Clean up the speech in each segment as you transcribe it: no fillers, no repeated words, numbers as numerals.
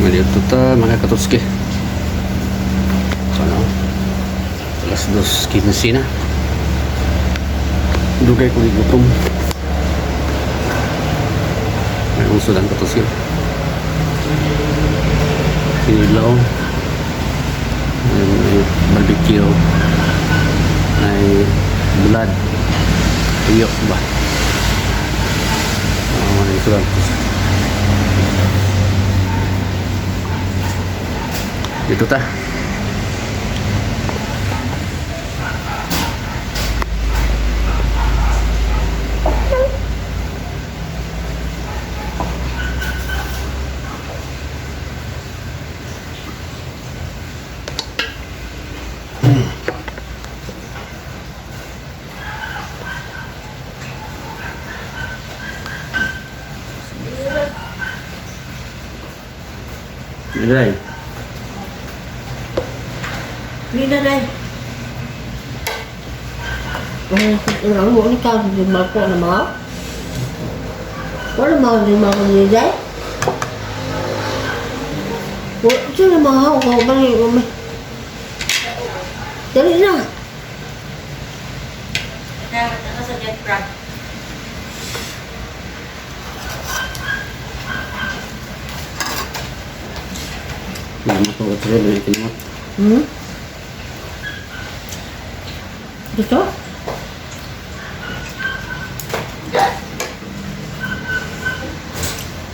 Dito ta mga katoski. Ano? Alas 2:15 na. Dugay ko gutom. May uso lang katoski. Kinilaw. May barbecue. May bulad. Tuyok ba? Ano ito lang katoski. Dito ta. Dai. Lina dai. Ang mo ni ka di mako na ma. Wala ma di mako ni dai. Chứ là mà hậu hậu bao nhiêu mày tới đi nào Nó sẽ đẹp ra. Nama ko hotel ni kinot. Betul?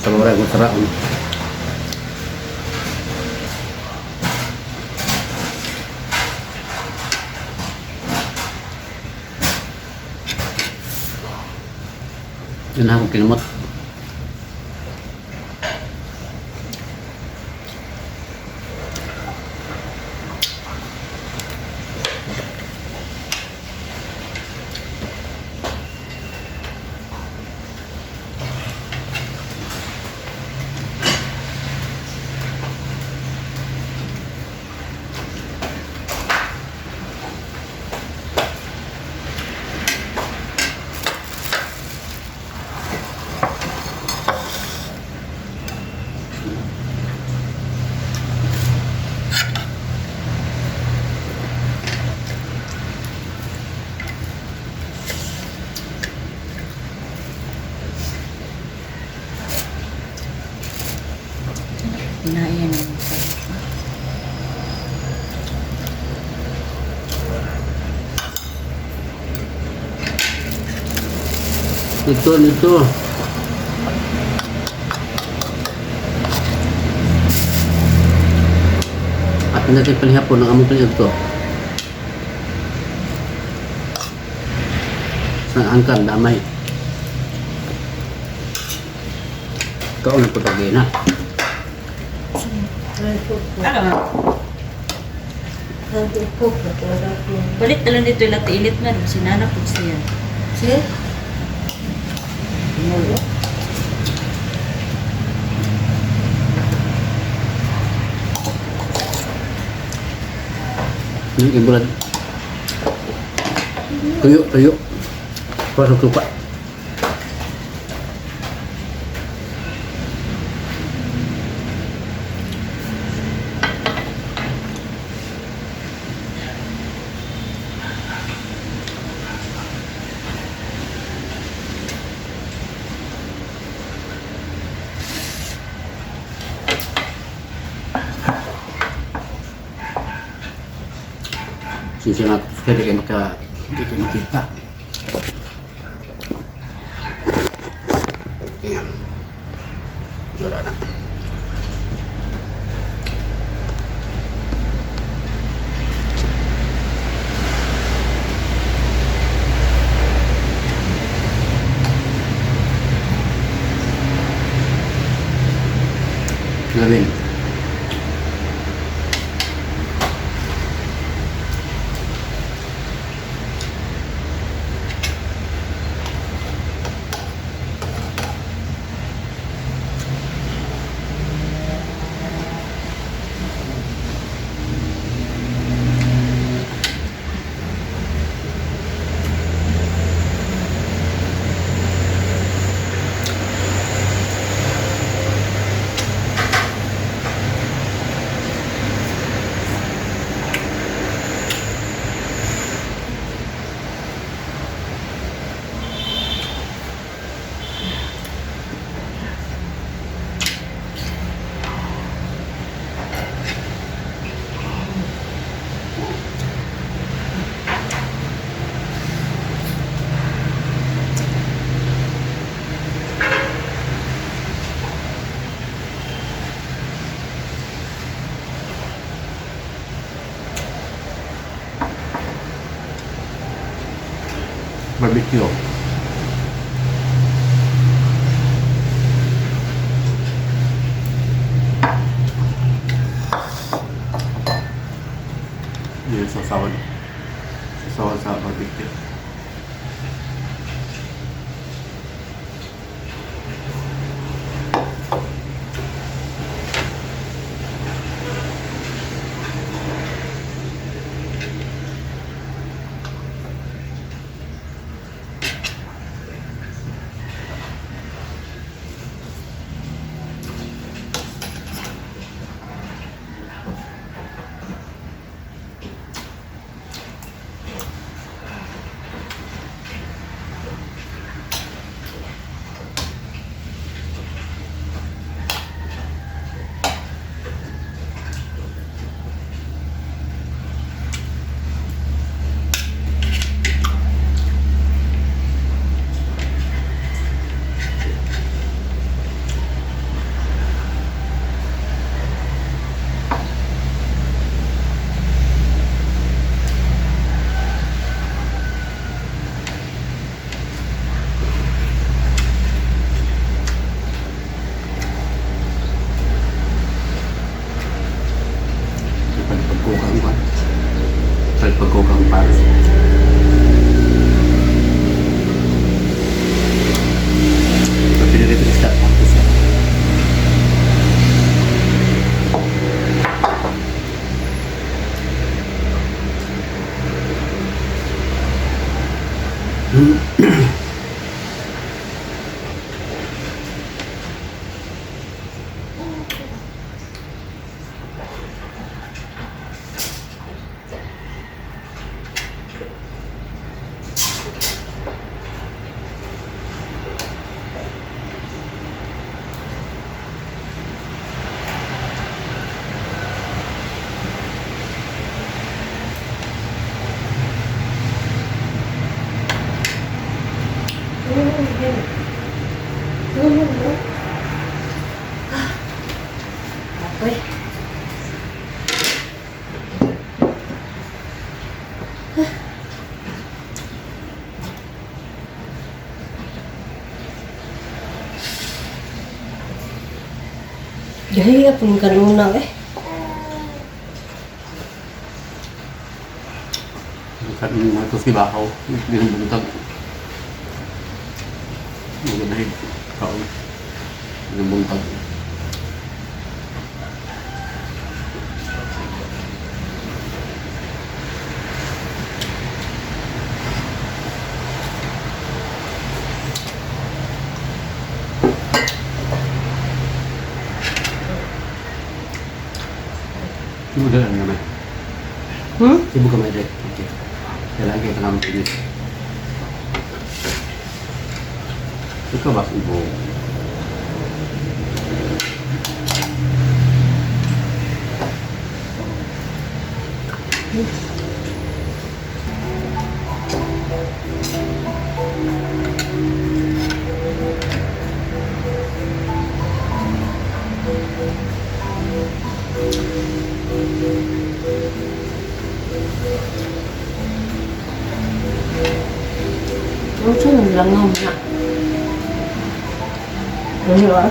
Salura ko tara. Yan ako kinamot. Hinayan mo. Ito. At natin palihapon ng among palihap to. Sa angkan damay. Kau na pagkagay na. Ano? Balik na lang dito yung lati ilit na. Sinanap po siya. Chứ? Ini bulan. Tuyuk. Pasok lupa. Sisi na pwede kayo hindi kayo makita. Ayan. Wala na. Gawin. barbecue. Yan sasawan. Sasawan sa barbecue. Pagkukang pares. Pinili isda tapos Okay. Jadi apa yang kan muna eh? kan terus di bahaw dengan bentuk mengenai kau dengan bentuk udah namanya ibu kemana deh oke ya lagi tengah begini itu mas ibu Lucu bilang ngomong. Ini lah.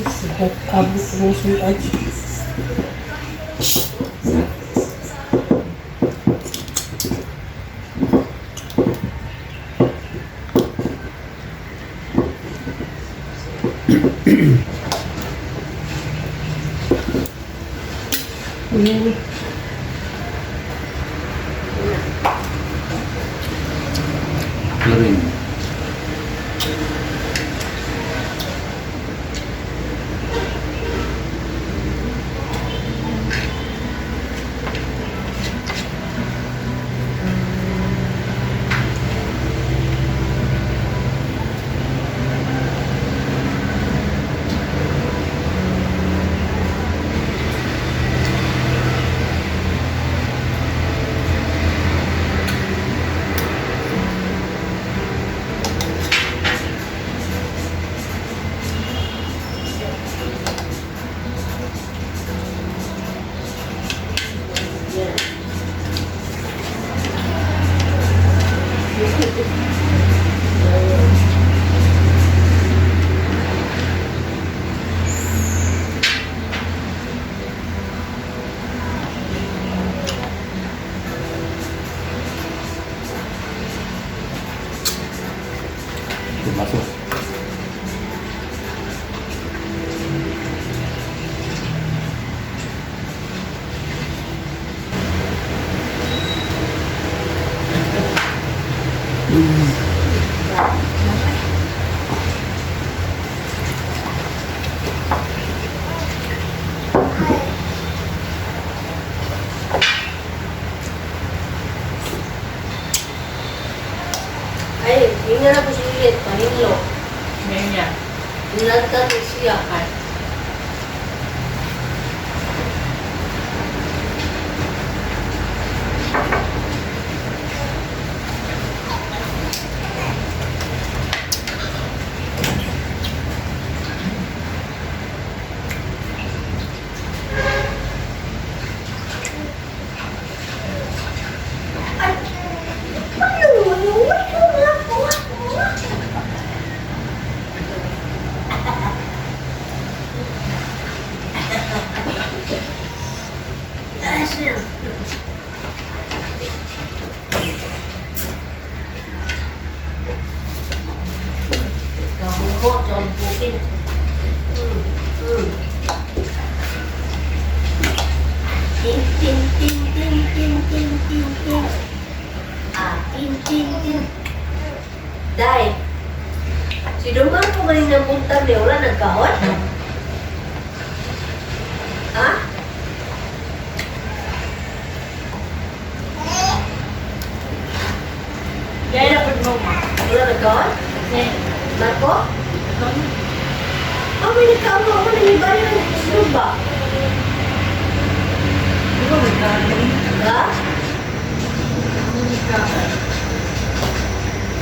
Sudah kabut musuh aja. Ini. Larin. Masuk. Ay, hindi na po siya pahinlo. Ngayon niya. Nagtat siya kay. Kahukot, John Putin. Ting, ting, ting, ting, ting, ting, ting, ting. Ah, ting, ting, ting. Dahil, si Duman ko maling nabuntag niya, wala nagkahon? Ha? Gaya na po mo, ma. Wala nagkahon? Kasi, Marco? ito na. Oh, may nagkahon ako ng iba rin ng gusto ba? Di ba magkakaroon? Ha?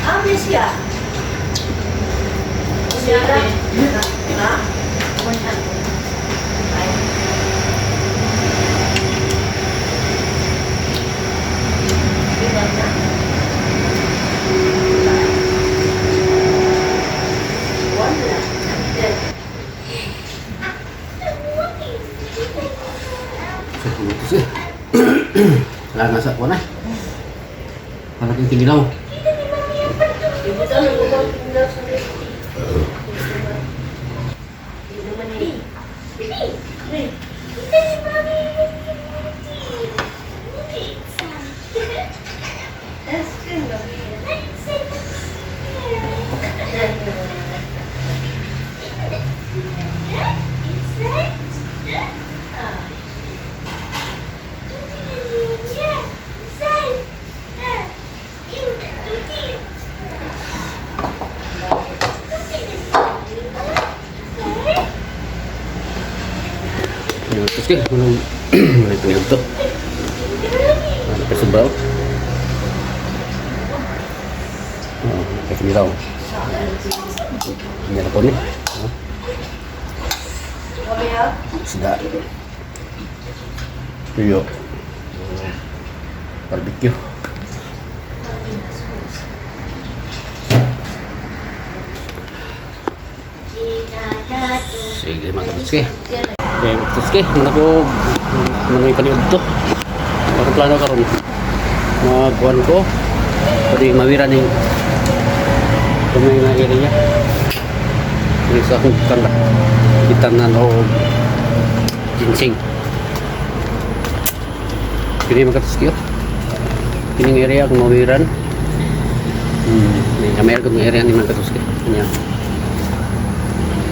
Ah, may siya. Siya na? Ha? Ay. Ilan na? Wala. Sa puto siya. Wala nga sa kuwan na. Parang yung tinginaw. Ibu tahu lu mau tinggal sendiri. Ini naman eh. Ini. Terus kan, mulai tunggu tuh. Kesebar. Kayak gini tau. Ini ada pon nih. Sudah. Yuk. Barbecue. Sige, mantap sekali. Okay, terus ke, ako nangay paniod to. Parang plano karon. Magkuhan ko. Pwede mawira ning kumay na area. Ini sa akong kanda. Kitanan o ginseng. Kini makatuski oh. Kining area kung mawiran. May kamera kung area ni makatuski. Nya.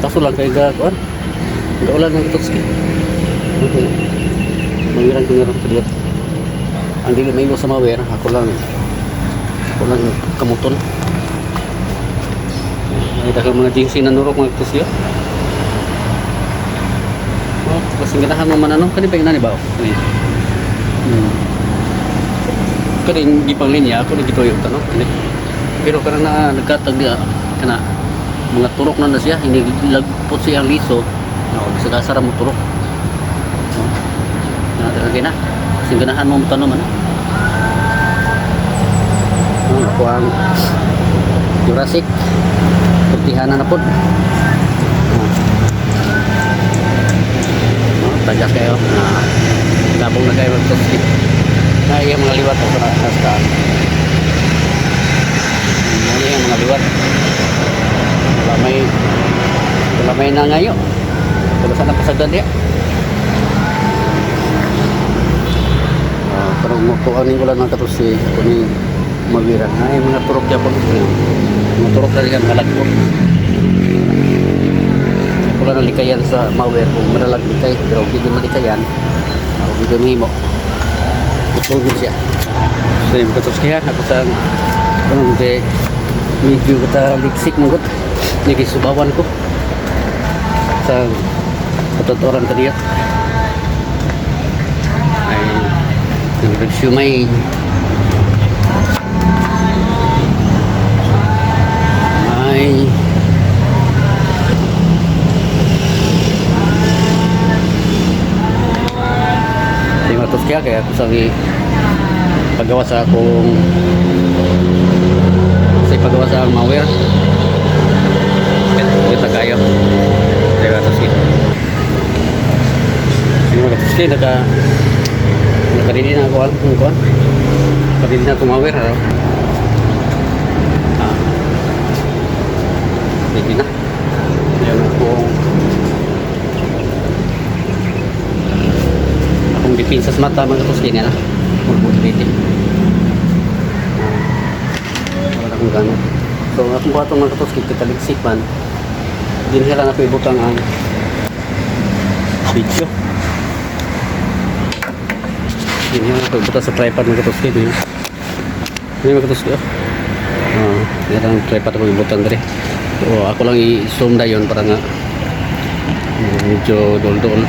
Kaso lang kay kuan. Ulan ng makatuski. Mawiran ko nga kedua. Ang dili may sa mawir, ako lang kamuton. Ay dahil mga jinsi na nurok mga makatuski. Oh, kasi ganahan mo man ano, kani pa ina ni ba? Kani. Kani di pang linya ako nagituyo ta no. Pero karena na nagkatag dia kana mga turok na siya, hindi lagpot siya ang liso. No, bisa dasar mo turok. No. Na talaga na. Kasi ganahan mo tanong man. No, ako ang Jurassic. Putihanan na pod. Tagas kayo labong na kayo magtuski na iya mga liwat o nasa ano yung mga liwat wala may nangayo wala sana pasagdan dia pero kuhanin ko lang ng katusi kuning mawiran na yung mga turok dyan po mga turok na rin halag po wala nang likayan sa malware kung madalag likay pero hindi malikayan hindi mahimo utulog siya so yung katos kaya ako sa medyo kita liksik magot nagisubawan ko sa katotoran kaniya ay nag-resume ay matos kaya ako sabi paggawa sa akong paggawa sa akong malware kita kayo kaya matos kaya matos kaya nakadili na ako nakadili na akong malware hindi na yan akong dipinsa sa mata mga katos ganyan na multiplicating wala kong gano'n so akong batong mga katos kita liksik man din hila na po ibutang ang video din hila na po ibutang sa tripod mga katos ganyan hindi mga katos ganyan yan ang tripod ako ibutang dari so ako lang i-zoom na yun para nga medyo dol-dol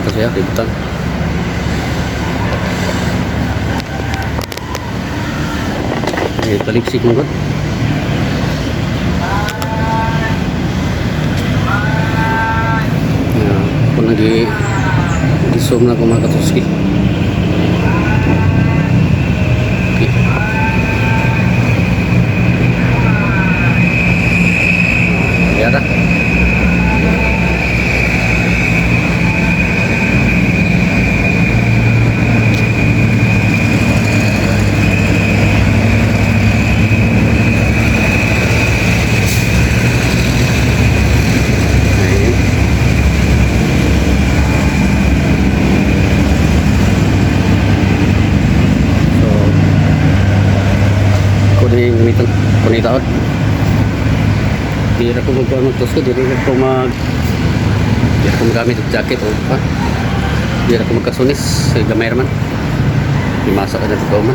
kasi ya ributan balik sih monggo ya aku lagi di zoom na ko mga katuski ya dah taon di ako magtos ko di ako magamit ng jacket o pa di ako magkasunis sa gamay man di masa ka na dito man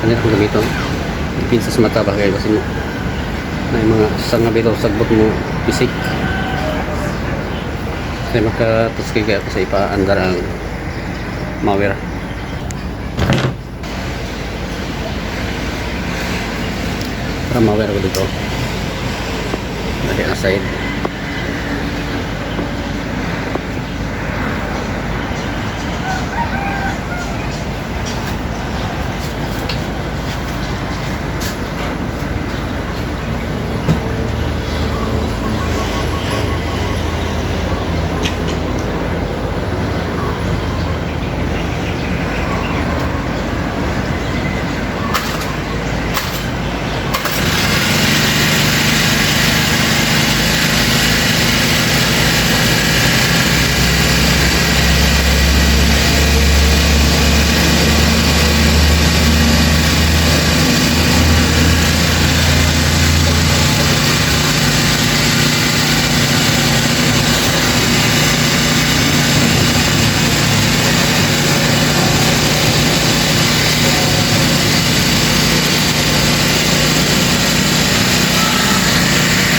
ano ako gamiton pinsa sa mata ba kayo kasi mo na yung mga sanga bitaw sagbot mo pisik kasi makatos kaya ako sa ipaandar ang malware malware ko dito lagi ang side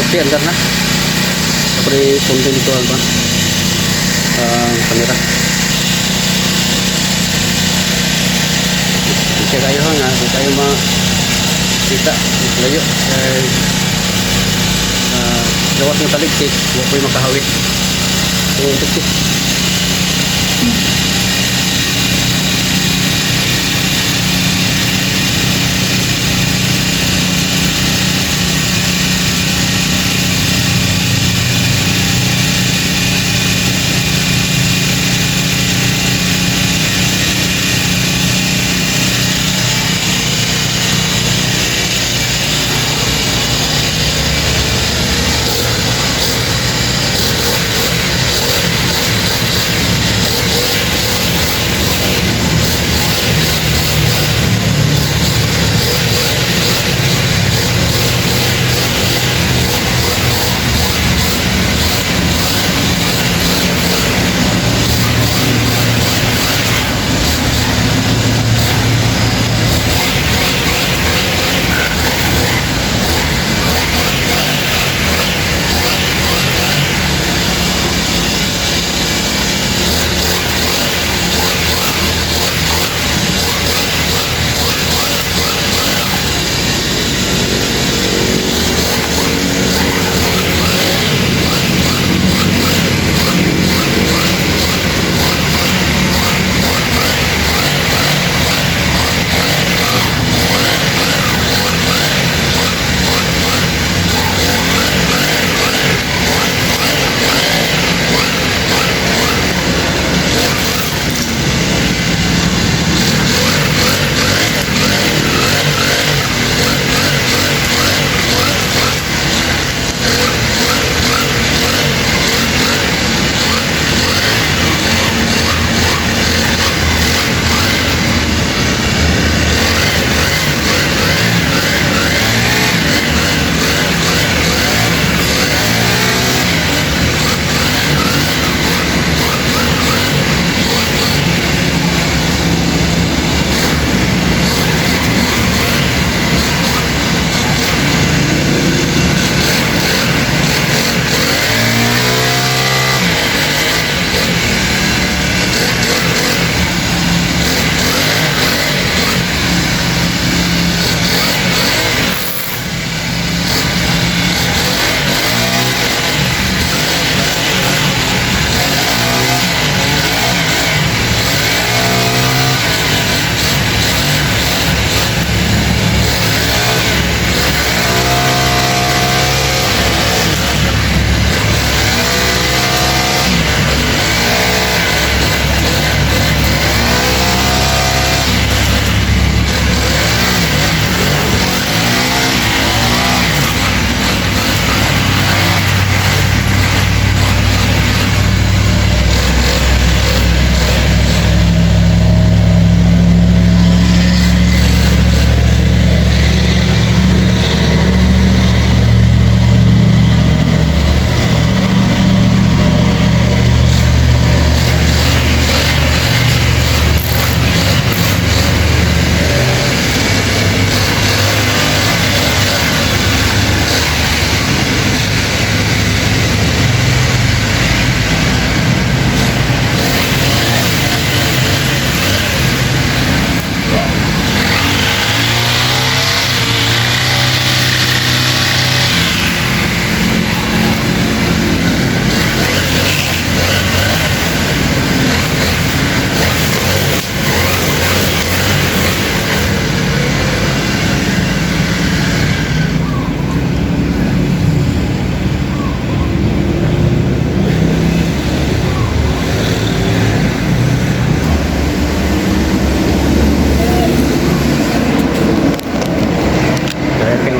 pasti andar na. Tapos konti dito ba? Kamera. Bisa kayo nga, kung tayo makita, layo. Gawas ng taligtik, huwag ko yung makahawit. So, ito.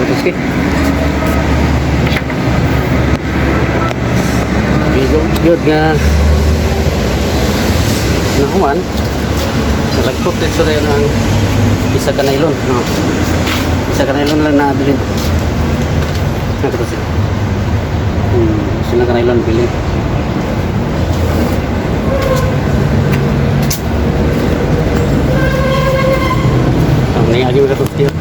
Rizky. Yun nga nahuman nalagpot dito rin ang isa ka nylon, no? Isa ka nylon lang na bilhin nakapos isa ka nylon bilhin ang naiagi mo katulad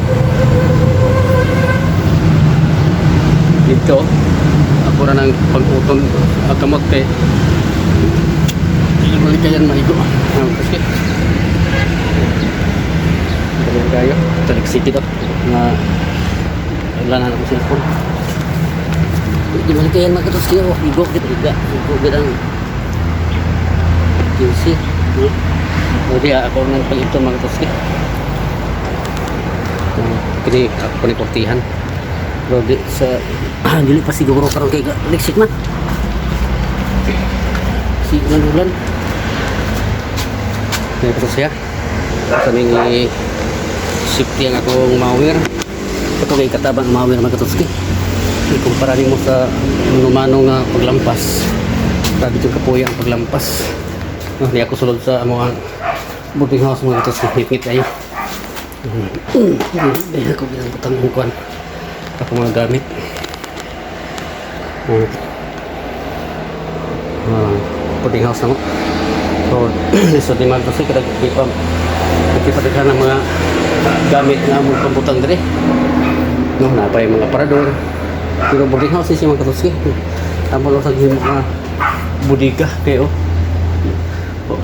dito pag-utol kamot kay balik kayan maigo. Kasi balik kayo Talik City daw na lanan ako cellphone. Di balik kayan makatos kayo igo kita ang QC. Jadi ako nang pag-ito makatos kayo. Kini ako ni portihan. Pero di sa dili pa siguro karon kay liksik man. Siglan ulan. Nah, terus ya. Kami safety ang akong mawir. Ito kay katabang mawir magkatuski. Ikumpara nimo sa numano nga paglampas. Grabe yung kapuya ang paglampas. No, di ako sulod sa among boarding house mga katuski. Hit-hit kayo. Dahil ako bilang butang bukuan. Ako mga gamit. Boarding house na mo. So di man kasi kada ipadaghan ng mga gamit nga mo pambutang dire. No, napay mga parador. Pero boarding house siya mga katuski. Tama lang sa mga budiga kayo.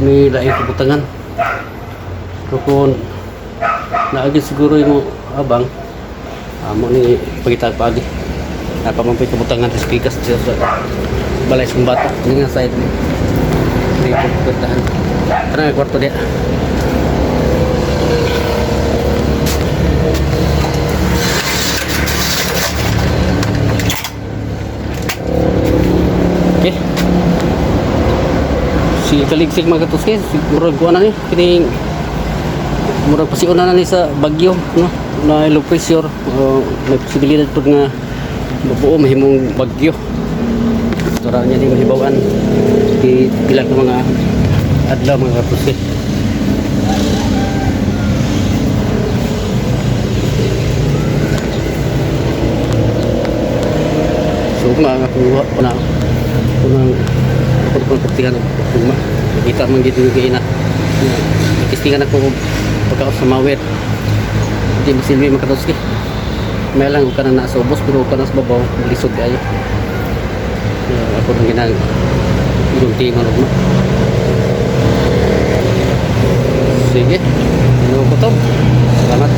May laing kabutangan. Kung naagid siguro yung abang amo ni pagitag pagi. Napamampay kabutangan sa speakers sa balay sa bata. Ini nga side ni. Bertahan karena kwarto dia oke si kaligsik magatuski si murag kuana ni kining murag pasiuna na ni sa bagyo no na low pressure may posibilidad pud nga mabuo mahimong bagyo tora niya ni mahibawan di bilang ng mga adlaw mga kapusi. So mga kuha ko na kunang pagpapatihan kuma kita man gid yung ina kistingan ako pagka sa mawet di masilbi makatuski may lang ka na nasa ubos pero ka na sa babaw lisod kayo. Ako nang ginang gunting ano mo. Sige. Ano ko to? Salamat.